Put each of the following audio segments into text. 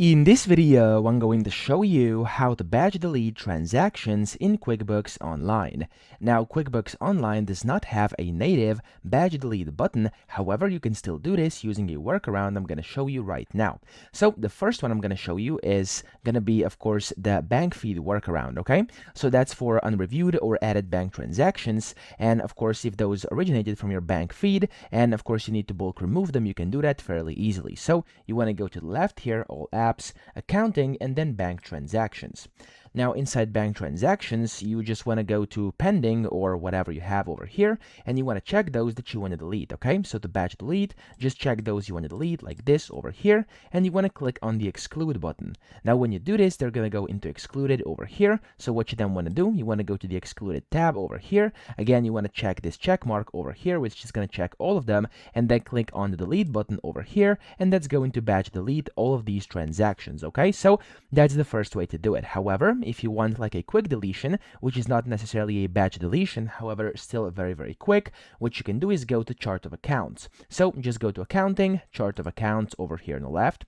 In this video, I'm going to show you how to batch delete transactions in QuickBooks Online. Now, QuickBooks Online does not have a native batch delete button. However, you can still do this using a workaround I'm going to show you right now. So the first one I'm going to show you is going to be, of course, the bank feed workaround, okay? So that's for unreviewed or added bank transactions. And of course, if those originated from your bank feed, and of course, you need to bulk remove them, you can do that fairly easily. So you want to go to the left here, all apps, accounting, and then bank transactions. Now inside bank transactions, you just want to go to pending or whatever you have over here, and you want to check those that you want to delete, okay? So to batch delete, just check those you want to delete like this over here, and you want to click on the exclude button. Now when you do this, they're going to go into excluded over here. So what you then want to do, you want to go to the excluded tab over here. Again, you want to check this check mark over here, which is going to check all of them, and then click on the delete button over here, and that's going to batch delete all of these transactions, okay? So that's the first way to do it. However, if you want like a quick deletion, which is not necessarily a batch deletion, however, still very, very quick, what you can do is go to chart of accounts. So just go to accounting, chart of accounts over here on the left,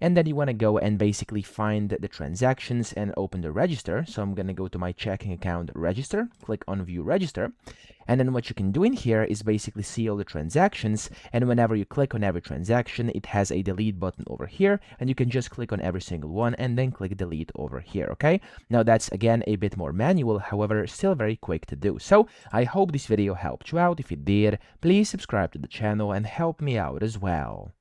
and then you want to go and basically find the transactions and open the register. So I'm going to go to my checking account register, click on view register, and then what you can do in here is basically see all the transactions, and whenever you click on every transaction, it has a delete button over here, and you can just click on every single one and then click delete over here, okay? Now that's again a bit more manual, however, still very quick to do. So I hope this video helped you out. If it did, please subscribe to the channel and help me out as well.